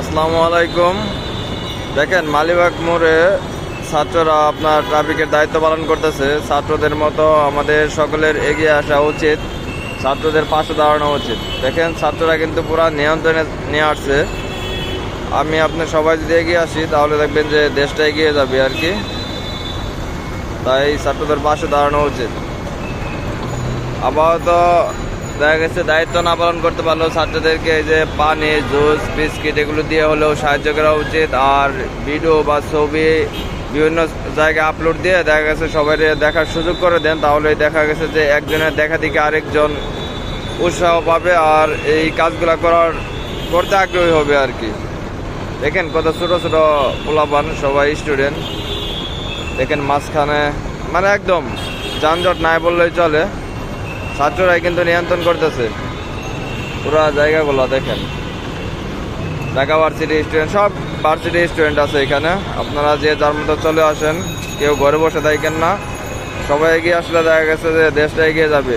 আসসালামু আলাইকুম। দেখেন মালিবাগ মোড়ে ছাত্ররা আপনার ট্রাফিকের দায়িত্ব পালন করতেছে। ছাত্রদের মতো আমাদের সকলের এগিয়ে আসা উচিত, ছাত্রদের পাশে দাঁড়ানো উচিত। দেখেন ছাত্ররা কিন্তু পুরো নিয়ন্ত্রণে নিয়ে আসছে। আমি আপনি সবাই যদি এগিয়ে আসি তাহলে দেখবেন যে দেশটা এগিয়ে যাবে আর কি। তাই ছাত্রদের পাশে দাঁড়ানো উচিত। আপাতত দেখা গেছে দায়িত্ব না পালন করতে পারলেও ছাত্রদেরকে এই যে পানি, জুস, বিস্কিট এগুলো দিয়ে হলেও সাহায্য করা উচিত। আর ভিডিও বা ছবি বিভিন্ন জায়গায় আপলোড দিয়ে দেখা গেছে সবাই দেখার সুযোগ করে দেন, তাহলে দেখা গেছে যে একজনের দেখা দিকে আরেকজন উৎসাহ পাবে আর এই কাজগুলো করতে আগ্রহী হবে আর কি। দেখেন কত ছোটো ছোটো পোলাপান, সবাই স্টুডেন্ট। দেখেন মাঝখানে মানে একদম যানজট নাই বললেই চলে। ছাত্ররাই কিন্তু নিয়ন্ত্রণ করতেছে পুরো জায়গাগুলো। দেখেন ঢাকা ভার্সিটি স্টুডেন্ট, সব ভার্সিটি স্টুডেন্ট আছে এখানে। আপনারা যে যার মতো চলে আসেন, কেউ ঘরে বসে থাকেন না, সবাই এগিয়ে আসলে দেখা গেছে যে দেশটা এগিয়ে যাবে।